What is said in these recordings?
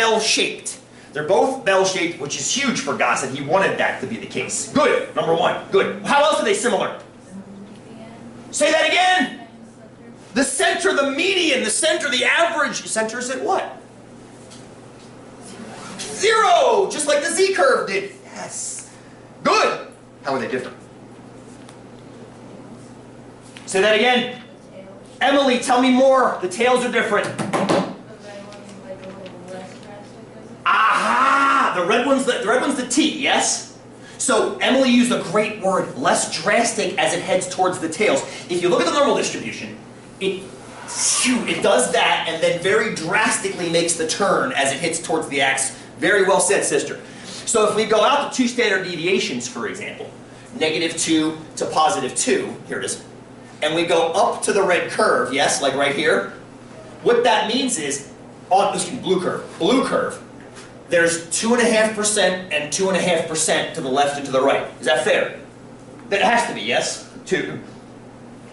bell-shaped. They're both bell-shaped, which is huge for Gossett. He wanted that to be the case. Good, number one, good. How else are they similar? Say that again. The center, the median, the center, the average. Center is at what? 0, just like the z-curve did. Yes. Good. How are they different? Say that again. Emily, tell me more. The tails are different. Aha! The red one's the T, yes? So Emily used a great word, less drastic as it heads towards the tails. If you look at the normal distribution, it does that and then very drastically makes the turn as it hits towards the axis. Very well said, sister. So if we go out to 2 standard deviations, for example, -2 to +2, here it is, and we go up to the red curve, yes, like right here, what that means is, blue curve, there's 2.5% and 2.5% to the left and to the right. Is that fair? That has to be, yes? 2.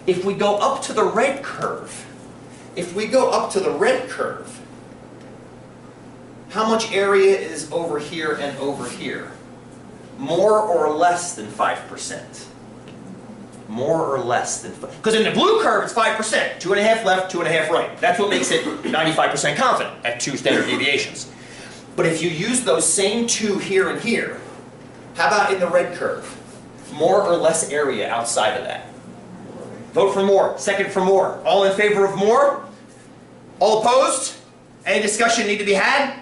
If we go up to the red curve, how much area is over here and over here? More or less than 5%? More or less than 5%. Because in the blue curve, it's 5%. 2.5 left, 2.5 right. That's what makes it 95% confident at 2 standard deviations. But if you use those same 2 here and here, how about in the red curve? More or less area outside of that? Vote for more. Second for more. All in favor of more? All opposed? Any discussion need to be had?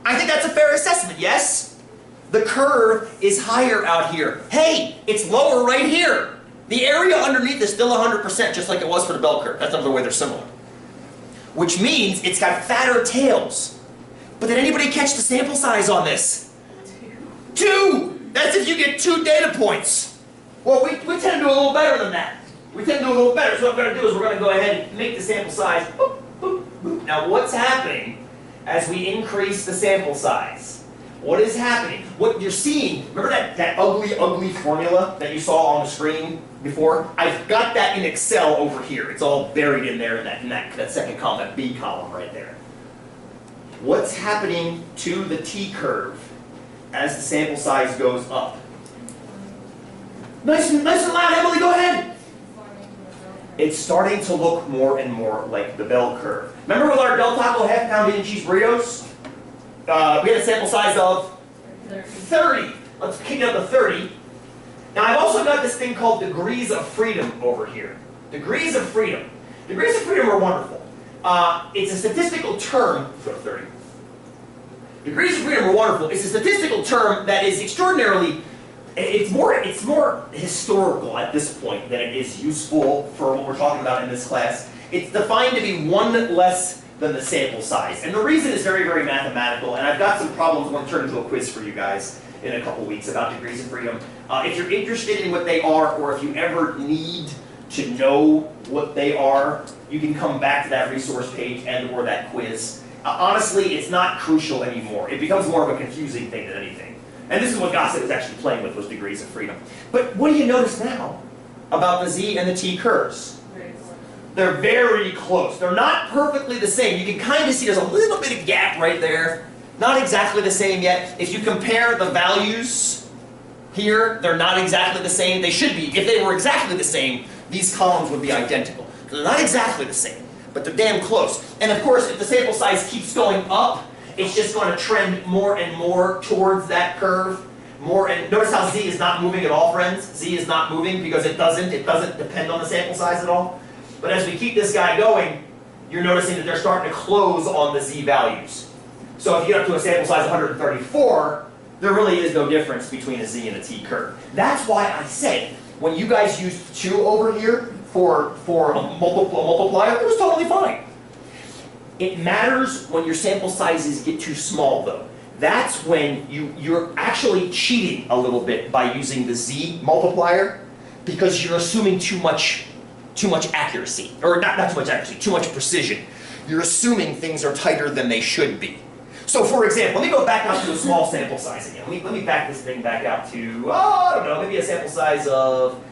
I think that's a fair assessment, yes? The curve is higher out here. Hey, it's lower right here. The area underneath is still 100%, just like it was for the bell curve. That's another way they're similar. Which means it's got fatter tails. But did anybody catch the sample size on this? 2! That's if you get 2 data points. Well, we tend to do a little better than that. We tend to do a little better. So what we're going to do is we're going to go ahead and make the sample size. Boop, boop, boop. Now what's happening as we increase the sample size? What is happening? What you're seeing, remember that ugly formula that you saw on the screen before? I've got that in Excel over here. It's all buried in there in that second column, that B column right there. What's happening to the T curve as the sample size goes up? Nice and loud, Emily, go ahead. It's starting to look more and more like the bell curve. Remember with our Del Taco half-pound bean and cheese burritos? We had a sample size of 30. Let's kick it up to 30. Now I've also got this thing called degrees of freedom over here. Degrees of freedom. Degrees of freedom are wonderful. It's a statistical term. Go to 30. Degrees of freedom are wonderful. It's a statistical term that is extraordinarily. It's more historical at this point than it is useful for what we're talking about in this class. It's defined to be 1 less than the sample size. And the reason is very, very mathematical, and I've got some problems I want to turn into a quiz for you guys in a couple weeks about degrees of freedom. If you're interested in what they are, or if you ever need to know what they are, you can come back to that resource page and or that quiz. Honestly, it's not crucial anymore. It becomes more of a confusing thing than anything. And this is what Gossett was actually playing with, was degrees of freedom. But what do you notice now about the Z and the T curves? They're very close. They're not perfectly the same. You can kind of see there's a little bit of gap right there. Not exactly the same yet. If you compare the values here, they're not exactly the same. They should be. If they were exactly the same, these columns would be identical. They're not exactly the same, but they're damn close. And of course, if the sample size keeps going up, it's just going to trend more and more towards that curve. Notice how Z is not moving at all, friends. Z is not moving because it doesn't depend on the sample size at all. But as we keep this guy going, you're noticing that they're starting to close on the Z values. So if you get up to a sample size of 134, there really is no difference between a Z and a T curve. That's why I said, when you guys used 2 over here for a multiplier, it was totally fine. It matters when your sample sizes get too small, though. That's when you're actually cheating a little bit by using the Z multiplier, because you're assuming too much accuracy. Or not too much accuracy, too much precision. You're assuming things are tighter than they should be. So for example, let me go back out to a small sample size again. Let me back this thing back out to, I don't know, maybe a sample size of,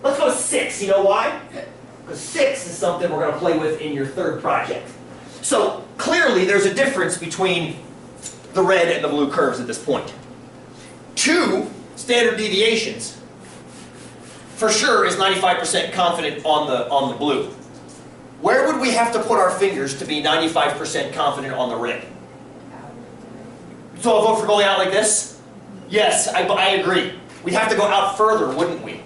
let's go 6. You know why? Because 6 is something we're going to play with in your 3rd project. So clearly there's a difference between the red and the blue curves at this point. 2 standard deviations for sure is 95% confident on the blue. Where would we have to put our fingers to be 95% confident on the red? So I'll vote for going out like this? Yes, I agree. We'd have to go out further, wouldn't we?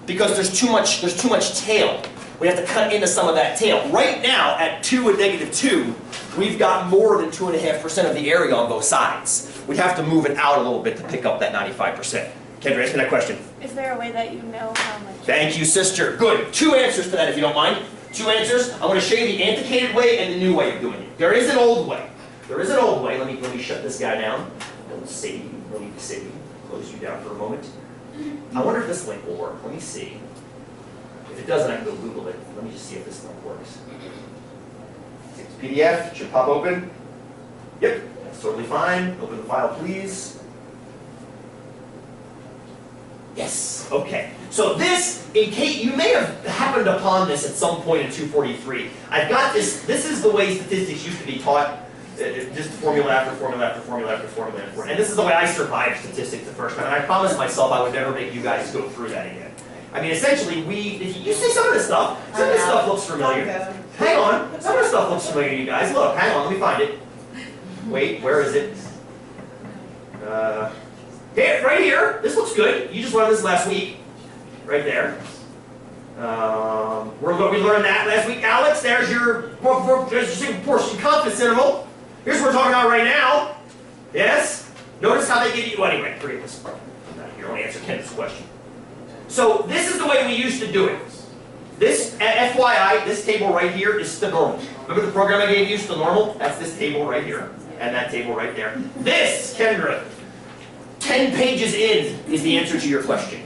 Because there's too much tail. We have to cut into some of that tail. Right now, at 2 and -2, we've got more than 2.5% of the area on both sides. We'd have to move it out a little bit to pick up that 95%. Kendra, ask me that question. Is there a way that you know how much? Thank you, sister. Good. 2 answers to that, if you don't mind. 2 answers. I'm going to show you the antiquated way and the new way of doing it. There is an old way. There is an old way. Let me shut this guy down. Don't save. No need to save. Close you down for a moment. I wonder if this link will work. Let me see. If it doesn't, I can go Google it. Let me just see if this link works. It's PDF. It should pop open. Yep, that's totally fine. Open the file, please. Yes. Okay. So this, in case you may have happened upon this at some point in 243. I've got this. This is the way statistics used to be taught. Just formula after formula after formula after formula after formula. And this is the way I survived statistics the first time. And I promised myself I would never make you guys go through that again. I mean, essentially, you see some of this stuff. Some of this stuff looks familiar. Hang on. Some of this stuff looks familiar to you guys. Look, hang on. Let me find it. Wait, where is it? Here, right here. This looks good. You just learned this last week. Right there. We learned that last week. Alex, there's your proportion confidence interval. Here's what we're talking about right now. Yes? Notice how they give you, well, anyway, forget this part. You don't answer Ken's question. So this is the way we used to do it. This, FYI, this table right here is the normal. Remember the program I gave you, the normal? That's this table right here. And that table right there. This, Kendra, 10 pages in is the answer to your question.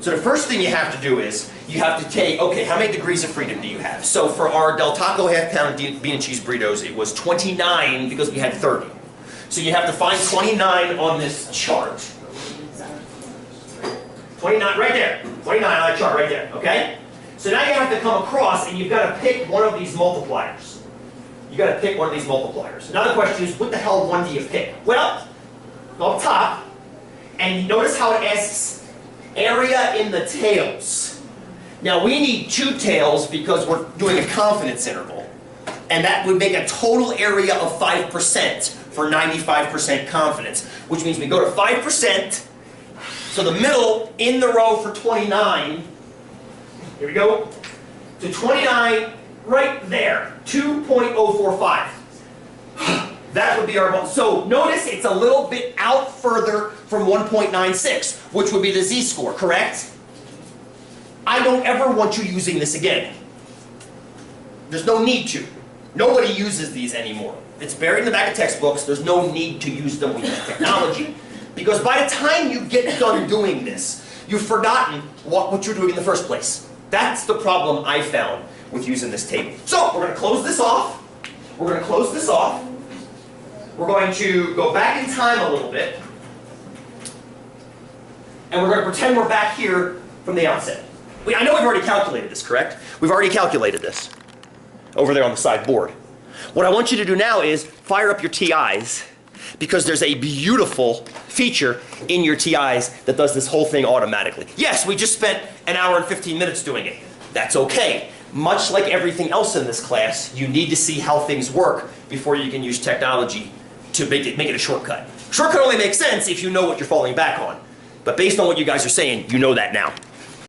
So the first thing you have to do is, you have to take, okay, how many degrees of freedom do you have? So for our Del Taco half-pound bean and cheese burritos, it was 29 because we had 30. So you have to find 29 on this chart. 29, right there. 29 on that chart, right there, okay? So now you have to come across and you've got to pick one of these multipliers. You've got to pick one of these multipliers. Now the question is, what the hell one do you pick? Well, go up top, and notice how it asks area in the tails. Now we need 2 tails because we're doing a confidence interval. And that would make a total area of 5% for 95% confidence. Which means we go to 5%. So the middle in the row for 29. Here we go. To 29 right there. 2.045. That would be our, so notice it's a little bit out further from 1.96, which would be the z-score, correct? I don't ever want you using this again. There's no need to. Nobody uses these anymore. It's buried in the back of textbooks. There's no need to use them with technology. Because by the time you get done doing this, you've forgotten what you're doing in the first place. That's the problem I found with using this table. So, we're going to close this off. We're going to close this off. We're going to go back in time a little bit. And we're going to pretend we're back here from the outset. I know we've already calculated this, correct? We've already calculated this over there on the side board. What I want you to do now is fire up your TIs, because there's a beautiful feature in your TIs that does this whole thing automatically. Yes, we just spent an hour and 15 minutes doing it. That's okay. Much like everything else in this class, you need to see how things work before you can use technology to make it a shortcut. Shortcut only makes sense if you know what you're falling back on. But based on what you guys are saying, you know that now.